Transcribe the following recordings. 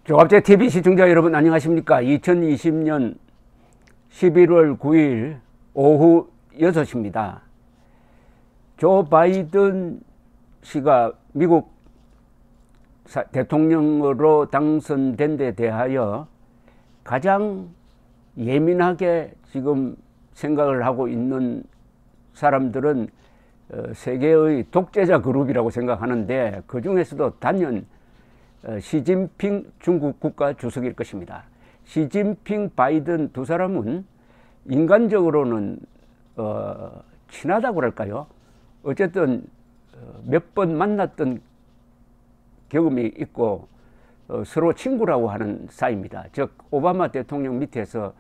조갑제TV 시청자 여러분 안녕하십니까. 2020년 11월 9일 오후 6시입니다. 조 바이든 씨가 미국 대통령으로 당선된 데 대하여 가장 예민하게 지금 생각을 하고 있는 사람들은 세계의 독재자 그룹이라고 생각하는데, 그 중에서도 단연 시진핑 중국 국가 주석일 것입니다. 시진핑, 바이든 두 사람은 인간적으로는 친하다고 할까요? 어쨌든 몇 번 만났던 경험이 있고 서로 친구라고 하는 사이입니다. 즉 오바마 대통령 밑에서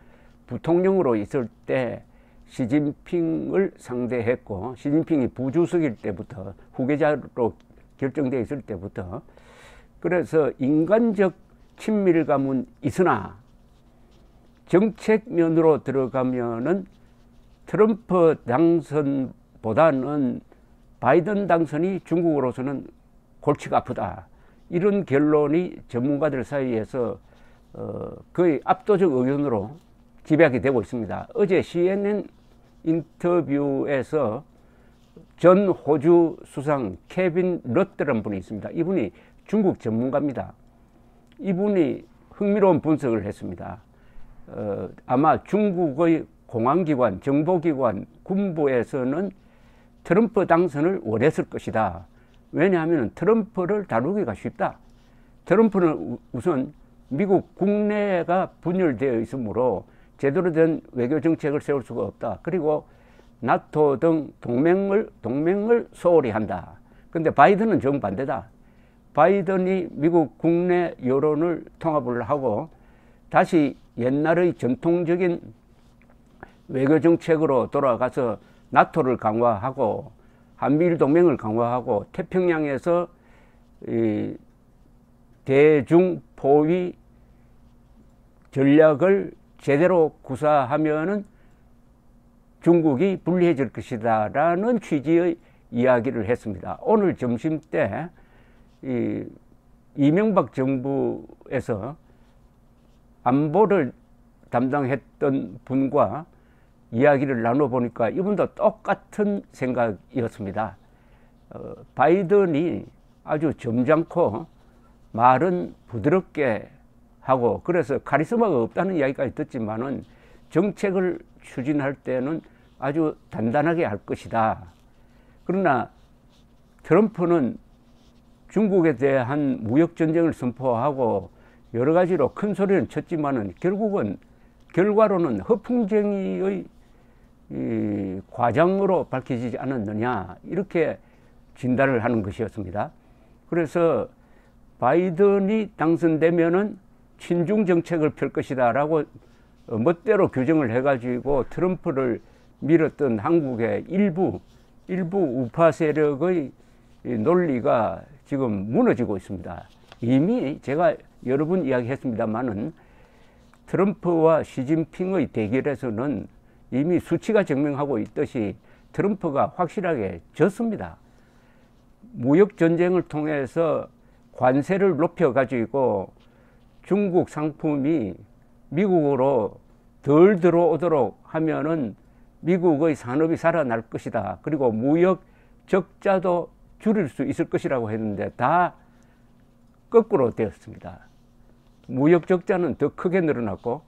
부통령으로 있을 때 시진핑을 상대했고, 시진핑이 부주석일 때부터, 후계자로 결정되어 있을 때부터, 그래서 인간적 친밀감은 있으나 정책 면으로 들어가면은 트럼프 당선보다는 바이든 당선이 중국으로서는 골치가 아프다, 이런 결론이 전문가들 사이에서 거의 압도적 의견으로 집약이 되고 있습니다. 어제 CNN 인터뷰에서 전 호주 수상 케빈 러트라는 분이 있습니다. 이분이 중국 전문가입니다. 이분이 흥미로운 분석을 했습니다. 아마 중국의 공안기관, 정보기관, 군부에서는 트럼프 당선을 원했을 것이다. 왜냐하면 트럼프를 다루기가 쉽다. 트럼프는 우선 미국 국내가 분열되어 있으므로 제대로 된 외교 정책을 세울 수가 없다. 그리고 나토 등 동맹을 소홀히 한다. 근데 바이든은 정반대다. 바이든이 미국 국내 여론을 통합을 하고 다시 옛날의 전통적인 외교 정책으로 돌아가서 나토를 강화하고 한미일 동맹을 강화하고 태평양에서 이 대중 포위 전략을 제대로 구사하면은 중국이 불리해질 것이다 라는 취지의 이야기를 했습니다. 오늘 점심 때 이명박 정부에서 안보를 담당했던 분과 이야기를 나눠보니까 이분도 똑같은 생각이었습니다. 바이든이 아주 점잖고 말은 부드럽게 하고, 그래서 카리스마가 없다는 이야기까지 듣지만은 정책을 추진할 때는 아주 단단하게 할 것이다. 그러나 트럼프는 중국에 대한 무역전쟁을 선포하고 여러 가지로 큰 소리는 쳤지만은 결과로는 허풍쟁이의 과장으로 밝혀지지 않았느냐, 이렇게 진단을 하는 것이었습니다. 그래서 바이든이 당선되면은 친중 정책을 펼 것이다 라고 멋대로 규정을 해가지고 트럼프를 밀었던 한국의 일부 우파 세력의 논리가 지금 무너지고 있습니다. 이미 제가 여러 번 이야기했습니다만은 트럼프와 시진핑의 대결에서는 이미 수치가 증명하고 있듯이 트럼프가 확실하게 졌습니다. 무역 전쟁을 통해서 관세를 높여가지고 중국 상품이 미국으로 덜 들어오도록 하면은 미국의 산업이 살아날 것이다. 그리고 무역 적자도 줄일 수 있을 것이라고 했는데 다 거꾸로 되었습니다. 무역 적자는 더 크게 늘어났고,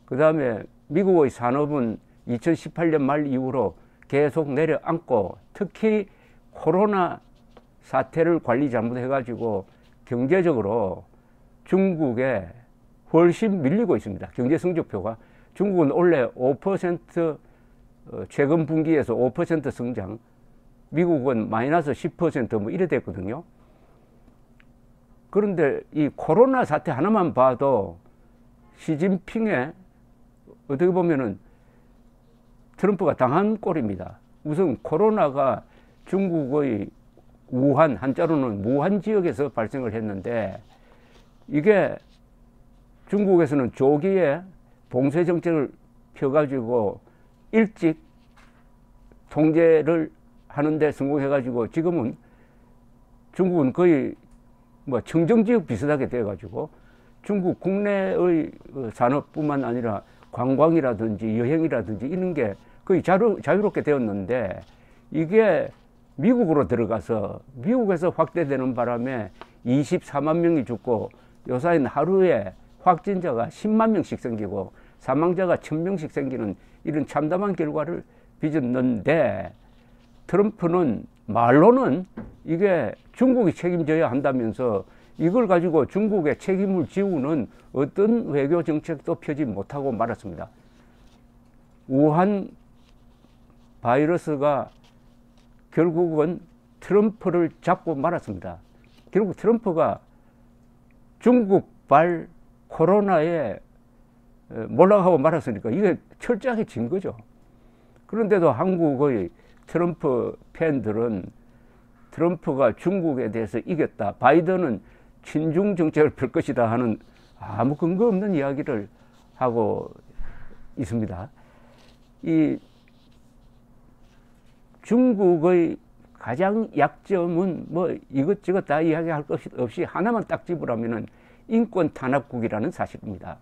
그 다음에 미국의 산업은 2018년 말 이후로 계속 내려앉고, 특히 코로나 사태를 관리 잘못해가지고 경제적으로 중국에 훨씬 밀리고 있습니다. 경제 성적표가. 중국은 원래 5% 최근 분기에서 5% 성장, 미국은 마이너스 10% 뭐 이래 됐거든요. 그런데 이 코로나 사태 하나만 봐도 시진핑의 어떻게 보면은 트럼프가 당한 꼴입니다. 우선 코로나가 중국의 우한, 한자로는 무한 지역에서 발생을 했는데, 이게 중국에서는 조기에 봉쇄 정책을 펴가지고 일찍 통제를 하는데 성공해가지고 지금은 중국은 거의 뭐 청정지역 비슷하게 돼가지고 중국 국내의 산업뿐만 아니라 관광이라든지 여행이라든지 이런 게 거의 자유롭게 되었는데, 이게 미국으로 들어가서 미국에서 확대되는 바람에 24만 명이 죽고, 요사이는 하루에 확진자가 10만 명씩 생기고 사망자가 1000명씩 생기는 이런 참담한 결과를 빚었는데, 트럼프는 말로는 이게 중국이 책임져야 한다면서 이걸 가지고 중국의 책임을 지우는 어떤 외교 정책도 펴지 못하고 말았습니다. 우한 바이러스가 결국은 트럼프를 잡고 말았습니다. 결국 트럼프가 중국발 코로나에 몰락하고 말았으니까 이게 철저하게 진 거죠. 그런데도 한국의 트럼프 팬들은 트럼프가 중국에 대해서 이겼다, 바이든은 친중 정책을 펼 것이다 하는 아무 근거 없는 이야기를 하고 있습니다. 이 중국의 가장 약점은 뭐 이것저것 다 이야기할 것 없이 하나만 딱 집으라면은 인권 탄압국이라는 사실입니다.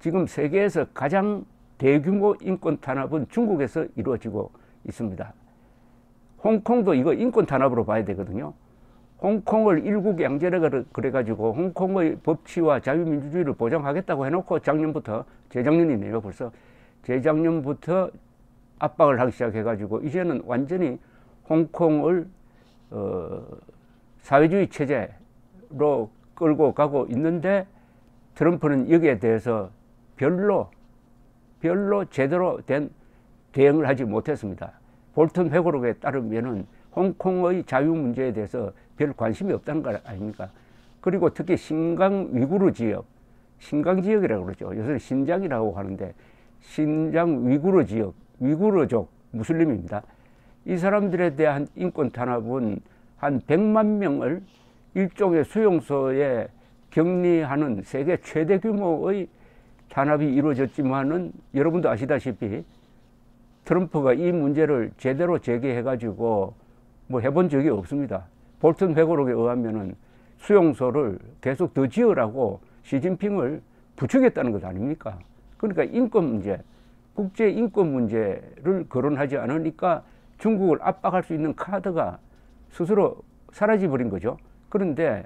지금 세계에서 가장 대규모 인권 탄압은 중국에서 이루어지고 있습니다. 홍콩도 이거 인권 탄압으로 봐야 되거든요. 홍콩을 일국 양제라 그래가지고 홍콩의 법치와 자유민주주의를 보장하겠다고 해놓고 작년부터, 재작년이네요 벌써, 재작년부터 압박을 하기 시작해가지고 이제는 완전히 홍콩을 사회주의 체제로 끌고 가고 있는데, 트럼프는 여기에 대해서 별로 제대로 된 대응을 하지 못했습니다. 볼턴 회고록에 따르면은 홍콩의 자유 문제에 대해서 별 관심이 없다는 거 아닙니까? 그리고 특히 신강 위구르 지역, 신강 지역이라고 그러죠. 요새는 신장이라고 하는데, 신장 위구르 지역, 위구르족 무슬림입니다. 이 사람들에 대한 인권 탄압은 한 100만 명을 일종의 수용소에 격리하는 세계 최대 규모의 탄압이 이루어졌지만은, 여러분도 아시다시피 트럼프가 이 문제를 제대로 제기해가지고 뭐 해본 적이 없습니다. 볼턴 회고록에 의하면은 수용소를 계속 더 지으라고 시진핑을 부추겼다는 것 아닙니까? 그러니까 인권 문제, 국제 인권 문제를 거론하지 않으니까 중국을 압박할 수 있는 카드가 스스로 사라져버린 거죠. 그런데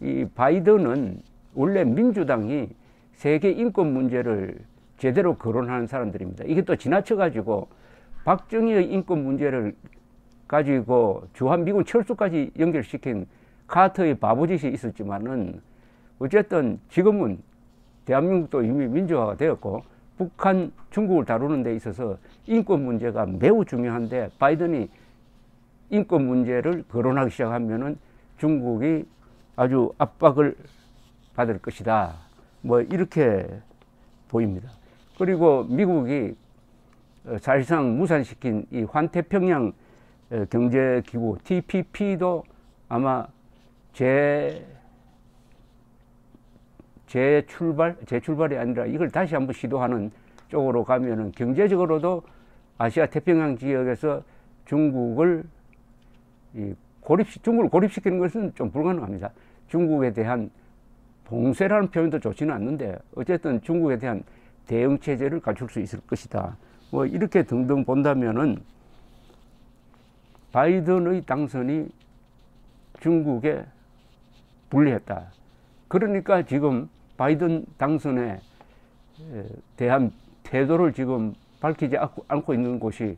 이 바이든은 원래 민주당이 세계 인권 문제를 제대로 거론하는 사람들입니다. 이게 또 지나쳐가지고 박정희의 인권 문제를 가지고 주한미군 철수까지 연결시킨 카터의 바보짓이 있었지만은, 어쨌든 지금은 대한민국도 이미 민주화가 되었고 북한, 중국을 다루는 데 있어서 인권 문제가 매우 중요한데, 바이든이 인권 문제를 거론하기 시작하면은 중국이 아주 압박을 받을 것이다, 뭐 이렇게 보입니다. 그리고 미국이 사실상 무산시킨 이 환태평양 경제기구 TPP도 아마 재출발이 아니라 이걸 다시 한번 시도하는 쪽으로 가면은 경제적으로도 아시아 태평양 지역에서 중국을 고립시키는 것은 좀 불가능합니다. 중국에 대한 봉쇄라는 표현도 좋지는 않는데, 어쨌든 중국에 대한 대응 체제를 갖출 수 있을 것이다. 뭐 이렇게 등등 본다면은 바이든의 당선이 중국에 불리했다. 그러니까 지금 바이든 당선에 대한 태도를 지금 밝히지 않고 있는 곳이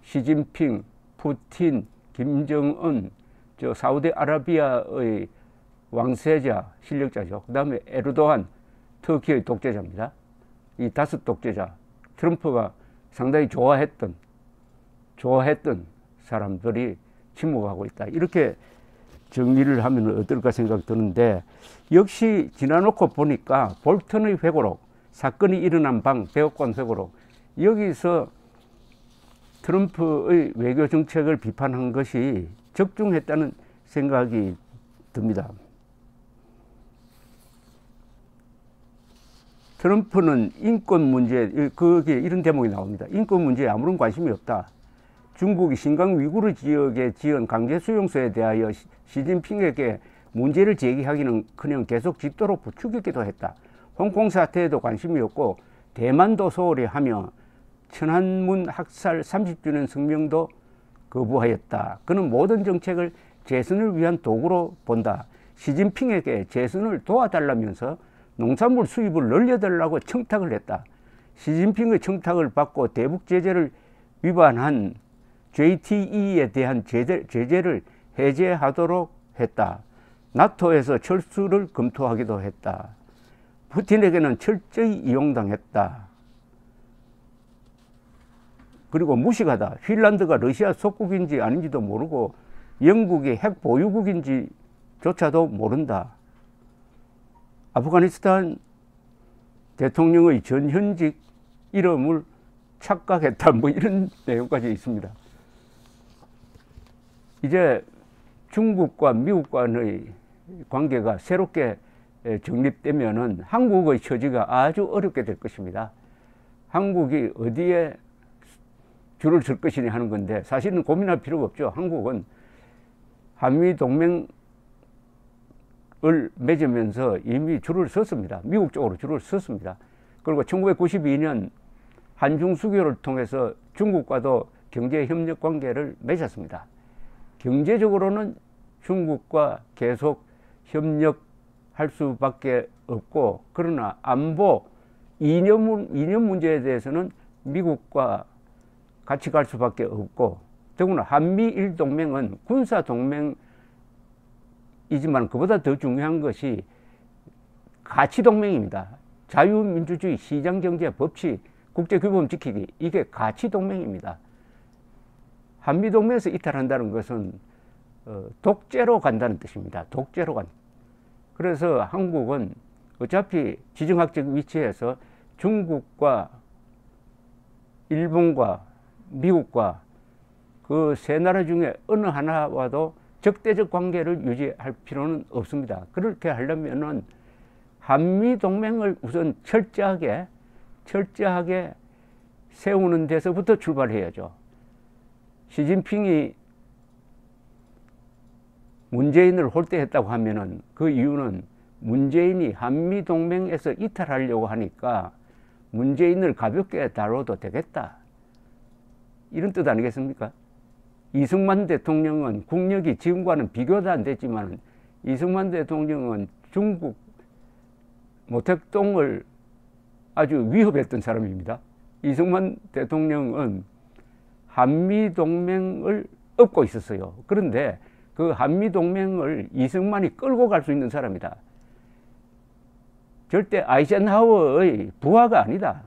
시진핑, 푸틴, 김정은, 저 사우디아라비아의 왕세자, 실력자죠. 그 다음에 에르도안, 터키의 독재자입니다. 이 5 독재자, 트럼프가 상당히 좋아했던 사람들이 침묵하고 있다. 이렇게 정리를 하면 어떨까 생각 드는데, 역시 지나놓고 보니까 볼턴의 회고록, 사건이 일어난 방 백악관 회고록, 여기서 트럼프의 외교 정책을 비판한 것이 적중했다는 생각이 듭니다. 트럼프는 인권 문제, 거기에 이런 대목이 나옵니다. 인권 문제에 아무런 관심이 없다. 중국이 신강 위구르 지역에 지은 강제 수용소에 대하여 시진핑에게 문제를 제기하기는커녕 계속 짙도록 부추기기도 했다. 홍콩 사태에도 관심이 없고 대만도 소홀히 하며 천안문 학살 30주년 성명도 거부하였다. 그는 모든 정책을 재선을 위한 도구로 본다. 시진핑에게 재선을 도와달라면서 농산물 수입을 늘려달라고 청탁을 했다. 시진핑의 청탁을 받고 대북 제재를 위반한 JTE에 대한 제재를 해제하도록 했다. 나토에서 철수를 검토하기도 했다. 푸틴에게는 철저히 이용당했다. 그리고 무식하다. 핀란드가 러시아 속국인지 아닌지도 모르고 영국이 핵 보유국인지조차도 모른다. 아프가니스탄 대통령의 전현직 이름을 착각했다. 뭐 이런 내용까지 있습니다. 이제 중국과 미국 간의 관계가 새롭게 정립되면은 한국의 처지가 아주 어렵게 될 것입니다. 한국이 어디에 줄을 설 것이냐 하는 건데 사실은 고민할 필요가 없죠. 한국은 한미동맹을 맺으면서 이미 줄을 섰습니다. 미국 쪽으로 줄을 섰습니다. 그리고 1992년 한중수교를 통해서 중국과도 경제협력 관계를 맺었습니다. 경제적으로는 중국과 계속 협력할 수밖에 없고, 그러나 안보 이념 문제에 대해서는 미국과 같이 갈 수밖에 없고, 더구나 한미일 동맹은 군사 동맹이지만 그보다 더 중요한 것이 가치 동맹입니다. 자유민주주의, 시장경제, 법치, 국제규범 지키기, 이게 가치 동맹입니다. 한미동맹에서 이탈한다는 것은 독재로 간다는 뜻입니다. 독재로 간. 그래서 한국은 어차피 지정학적 위치에서 중국과 일본과 미국과 그 세 나라 중에 어느 하나와도 적대적 관계를 유지할 필요는 없습니다. 그렇게 하려면은 한미동맹을 우선 철저하게 세우는 데서부터 출발해야죠. 시진핑이 문재인을 홀대했다고 하면은 그 이유는 문재인이 한미동맹에서 이탈하려고 하니까 문재인을 가볍게 다뤄도 되겠다, 이런 뜻 아니겠습니까? 이승만 대통령은 국력이 지금과는 비교도 안 됐지만 이승만 대통령은 중국 모택동을 아주 위협했던 사람입니다. 이승만 대통령은 한미동맹을 업고 있었어요. 그런데 그 한미동맹을 이승만이 끌고 갈 수 있는 사람이다. 절대 아이젠하워의 부하가 아니다.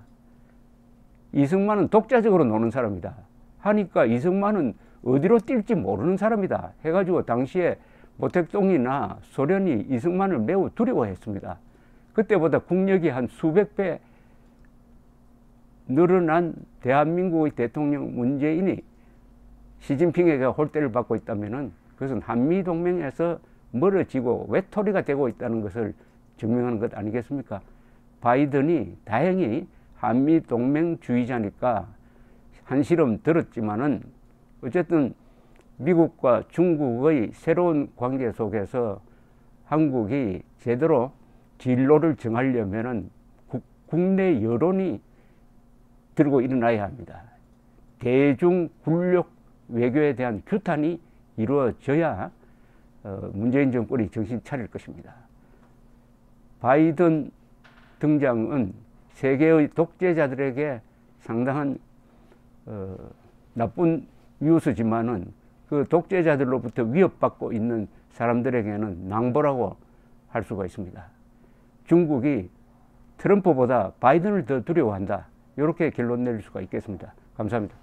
이승만은 독자적으로 노는 사람이다 하니까 이승만은 어디로 뛸지 모르는 사람이다 해가지고 당시에 모택동이나 소련이 이승만을 매우 두려워했습니다. 그때보다 국력이 한 수백 배 늘어난 대한민국의 대통령 문재인이 시진핑에게 홀대를 받고 있다면은 그것은 한미동맹에서 멀어지고 외톨이가 되고 있다는 것을 증명하는 것 아니겠습니까? 바이든이 다행히 한미동맹주의자니까 한시름 들었지만은 어쨌든 미국과 중국의 새로운 관계 속에서 한국이 제대로 진로를 정하려면은 국내 여론이 들고 일어나야 합니다. 대중 굴력 외교에 대한 규탄이 이루어져야 문재인 정권이 정신 차릴 것입니다. 바이든 등장은 세계의 독재자들에게 상당한 나쁜 뉴스지만은 그 독재자들로부터 위협받고 있는 사람들에게는 낭보라고 할 수가 있습니다. 중국이 트럼프보다 바이든을 더 두려워한다, 이렇게 결론 내릴 수가 있겠습니다. 감사합니다.